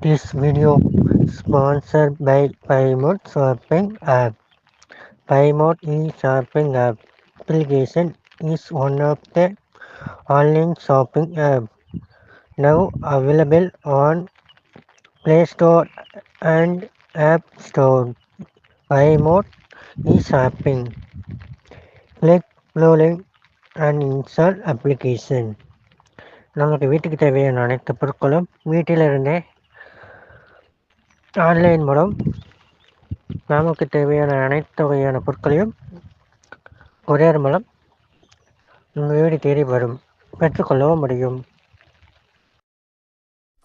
This video sponsored by Paymode Shopping app. Paymode e-shopping application is one of the online shopping app now available on Play Store and App Store. Paymode e-shopping. Click below link and install application. நமக்கு வீட்டுக்கு தேவையான அனைத்து பொருட்களும் வீட்டிலிருந்தே online மூலம் நமக்கு தேவையான அனைத்து வகையான பொருட்களையும் கொரியர் மூலம் உங்கள் வீடு தேடி வரும் பெற்றுக்கொள்ளவும் முடியும்.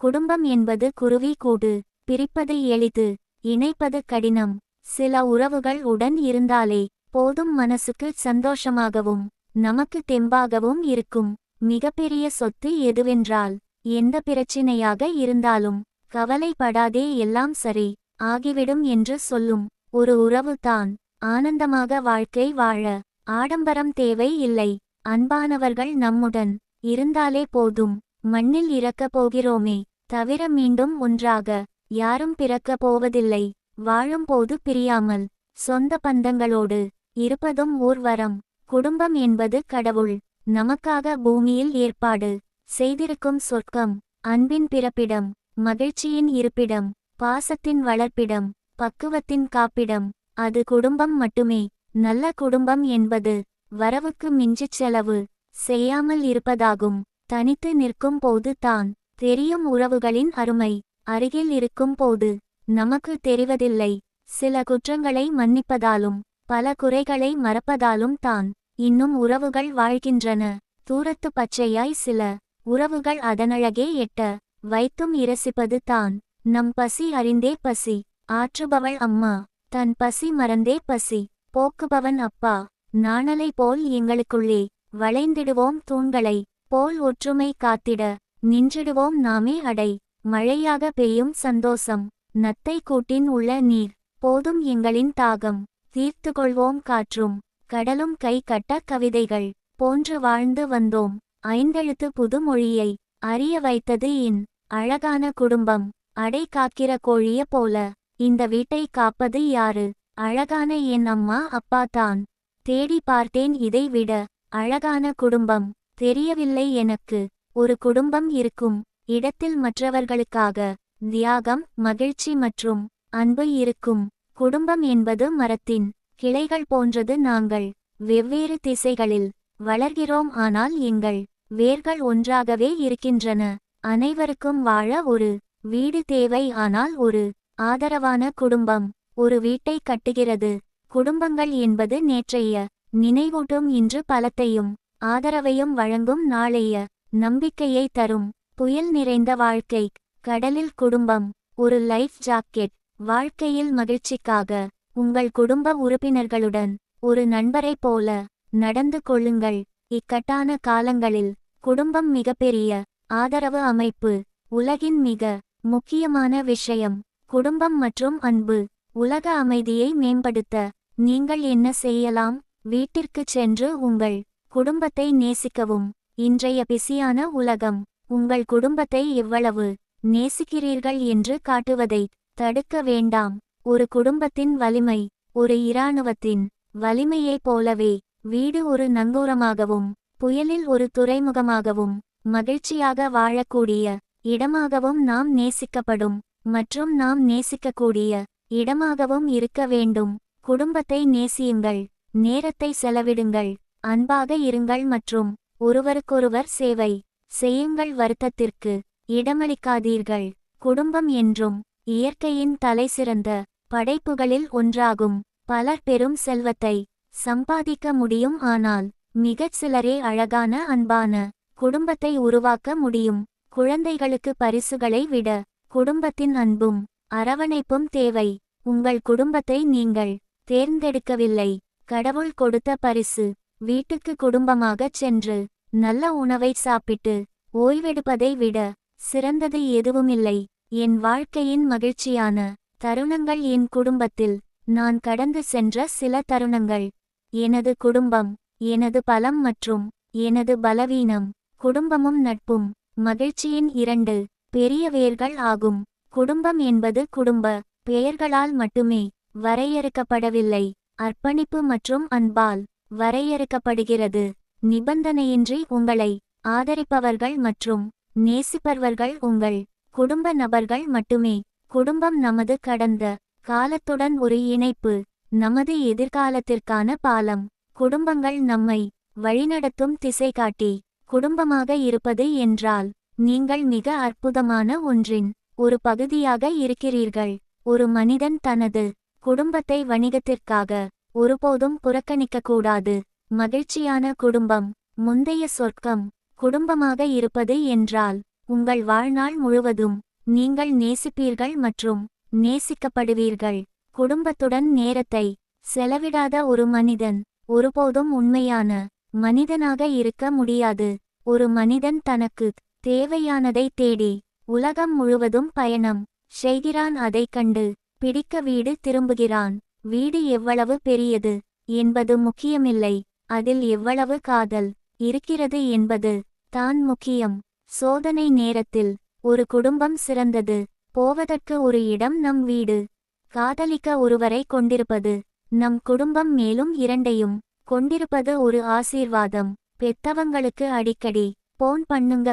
குடும்பம் என்பது குருவி கூடு. பிரிப்பது எளிது, இணைப்பது கடினம். சில உறவுகள் உடன் இருந்தாலே போதும், மனசுக்கு சந்தோஷமாகவும் நமக்கு தெம்பாகவும் இருக்கும். மிகப்பெரிய சொத்து எதுவென்றால், எந்த பிரச்சினையாக இருந்தாலும் கவலைப்படாதே, எல்லாம் சரி ஆகிவிடும் என்று சொல்லும் ஒரு உறவு தான். ஆனந்தமாக வாழ்க்கை வாழ ஆடம்பரம் தேவை இல்லை. அன்பானவர்கள் நம்முடன் இருந்தாலே போதும். மண்ணில் இறக்கப் போகிறோமே தவிர மீண்டும் ஒன்றாக யாரும் பிறக்கப் போவதில்லை. வாழும்போது பிரியாமல் சொந்த பந்தங்களோடு இருப்பதும் ஓர் வரம். குடும்பம் என்பது கடவுள் நமக்காக பூமியில் ஏற்பாடு செய்திருக்கும் சொர்க்கம். அன்பின் பிறப்பிடம், மகிழ்ச்சியின் இருப்பிடம், பாசத்தின் வளர்ப்பிடம், பக்குவத்தின் காப்பிடம். அது குடும்பம் மட்டுமே. நல்ல குடும்பம் என்பது வரவுக்கு மிஞ்சிச் செலவு செய்யாமல் இருப்பதாகும். தனித்து நிற்கும் போது தான் தெரியும் உறவுகளின் அருமை. அருகில் இருக்கும் போது நமக்கு தெரிவதில்லை. சில குற்றங்களை மன்னிப்பதாலும் பல குறைகளை மறப்பதாலும் தான் இன்னும் உறவுகள் வாழ்கின்றன. தூரத்து பச்சையாய் சில உறவுகள் அதனழகே எட்ட வைத்தும் இரசிப்பது தான். நம் பசி அறிந்தே பசி ஆற்றுபவள் அம்மா, தன் பசி மறந்தே பசி போக்குபவன் அப்பா. நாணலை போல் எங்களுக்குள்ளே வளைந்திடுவோம், தூண்களை போல் ஒற்றுமை காத்திட நின்றிடுவோம் நாமே அடை. மழையாக பெய்யும் சந்தோஷம், நத்தை கூட்டின் உள்ள நீர் போதும் எங்களின் தாகம். தீர்த்து கொள்வோம் காற்றும் கடலும் கை கட்ட கவிதைகள் போன்று வாழ்ந்து வந்தோம். ஐந்தெழுத்து புது மொழியை அறிய வைத்தது என் அழகான குடும்பம். அடை காக்கிற கோழிய போல இந்த வீட்டை காப்பது யாரு? அழகான என் அம்மா அப்பா தான். தேடி பார்த்தேன், இதை விட அழகான குடும்பம் தெரியவில்லை எனக்கு. ஒரு குடும்பம் இருக்கும் இடத்தில் மற்றவர்களுக்காக தியாகம், மகிழ்ச்சி மற்றும் அன்பு இருக்கும். குடும்பம் என்பது மரத்தின் கிளைகள் போன்றது. நாங்கள் வெவ்வேறு திசைகளில் வளர்கிறோம், ஆனால் எங்கள் வேர்கள் ஒன்றாகவே இருக்கின்றன. அனைவருக்கும் வாழ ஒரு வீடு தேவை, ஆனால் ஒரு ஆதரவான குடும்பம் ஒரு வீட்டை கட்டுகிறது. குடும்பங்கள் என்பது நேற்றைய நினைவூட்டும் இன்று பலத்தையும் ஆதரவையும் வழங்கும் நாளைய நம்பிக்கையை தரும். புயல் நிறைந்த வாழ்க்கை கடலில் குடும்பம் ஒரு லைஃப் ஜாக்கெட். வாழ்க்கையில் மகிழ்ச்சிக்காக உங்கள் குடும்ப உறுப்பினர்களுடன் ஒரு நண்பரைப் போல நடந்து கொள்ளுங்கள். இக்கட்டான காலங்களில் குடும்பம் மிகப்பெரிய ஆதரவு அமைப்பு. உலகின் மிக முக்கியமான விஷயம் குடும்பம் மற்றும் அன்பு. உலக அமைதியை மேம்படுத்த நீங்கள் என்ன செய்யலாம்? வீட்டிற்குச் சென்று உங்கள் குடும்பத்தை நேசிக்கவும். இன்றைய பிஸியான உலகம் உங்கள் குடும்பத்தை எவ்வளவு நேசிக்கிறீர்கள் என்று காட்டுவதை தடுக்க வேண்டாம். ஒரு குடும்பத்தின் வலிமை ஒரு இராணுவத்தின் வலிமையைப் போலவே வீடு ஒரு நங்கூரமாகவும் புயலில் ஒரு துறைமுகமாகவும் மகிழ்ச்சியாக வாழக்கூடிய இடமாகவும் நாம் நேசிக்கப்படும் மற்றும் நாம் நேசிக்கக்கூடிய இடமாகவும் இருக்க வேண்டும். குடும்பத்தை நேசியுங்கள், நேரத்தை செலவிடுங்கள், அன்பாக இருங்கள் மற்றும் ஒருவருக்கொருவர் சேவை செய்யுங்கள். வருத்தத்திற்கு இடமளிக்காதீர்கள். குடும்பம் என்றும் இயற்கையின் தலைசிறந்த படைப்புகளில் ஒன்றாகும். பலர் பெரும் செல்வத்தை சம்பாதிக்க முடியும், ஆனால் மிகச் சிலரே அழகான அன்பான குடும்பத்தை உருவாக்க முடியும். குழந்தைகளுக்கு பரிசுகளை விட குடும்பத்தின் அன்பும் அரவணைப்பும் தேவை. உங்கள் குடும்பத்தை நீங்கள் தேர்ந்தெடுக்கவில்லை, கடவுள் கொடுத்த பரிசு. வீட்டுக்கு குடும்பமாகச் சென்று நல்ல உணவை சாப்பிட்டு ஓய்வெடுப்பதை விட சிறந்தது எதுவுமில்லை. என் வாழ்க்கையின் மகிழ்ச்சியான தருணங்கள் என் குடும்பத்தில் நான் கடந்து சென்ற சில தருணங்கள். எனது குடும்பம் எனது பலம் மற்றும் எனது பலவீனம். குடும்பமும் நட்பும் மகிழ்ச்சியின் இரண்டு பெரிய வேர்கள் ஆகும். குடும்பம் என்பது குடும்ப பெயர்களால் மட்டுமே வரையறுக்கப்படவில்லை, அர்ப்பணிப்பு மற்றும் அன்பால் வரையறுக்கப்படுகிறது. நிபந்தனையின்றி உங்களை ஆதரிப்பவர்கள் மற்றும் நேசிப்பவர்கள் உங்கள் குடும்ப நபர்கள் மட்டுமே. குடும்பம் நமது கடந்த காலத்துடன் ஒரு இணைப்பு, நமது எதிர்காலத்திற்கான பாலம். குடும்பங்கள் நம்மை வழிநடத்தும் திசைகாட்டி. குடும்பமாக இருப்பது என்றால் நீங்கள் மிக அற்புதமான ஒன்றின் ஒரு பகுதியாக இருக்கிறீர்கள். ஒரு மனிதன் தனது குடும்பத்தை வணிகத்திற்காக ஒருபோதும் புறக்கணிக்கக்கூடாது. மகிழ்ச்சியான குடும்பம், முந்தைய சொர்க்கம். குடும்பமாக இருப்பது என்றால் உங்கள் வாழ்நாள் முழுவதும் நீங்கள் நேசிப்பீர்கள் மற்றும் நேசிக்கப்படுவீர்கள். குடும்பத்துடன் நேரத்தை செலவிடாத ஒரு மனிதன் ஒருபோதும் உண்மையான மனிதனாக இருக்க முடியாது. ஒரு மனிதன் தனக்கு தேவையானதை தேடி உலகம் முழுவதும் பயணம் செய்கிறான், அதைக் கண்டு பிடிக்க வீடு திரும்புகிறான். வீடு எவ்வளவு பெரியது என்பது முக்கியமில்லை, அதில் எவ்வளவு காதல் இருக்கிறது என்பது தான் முக்கியம். சோதனை நேரத்தில் ஒரு குடும்பம் சிறந்தது. போவதற்கு ஒரு இடம் நம் வீடு. காதலிக்க ஒருவரை கொண்டிருப்பது நம் குடும்பம். மேலும் இரண்டையும் கொண்டிருப்பது ஒரு ஆசீர்வாதம். பெத்தவங்களுக்கு அடிக்கடி போன் பண்ணுங்க.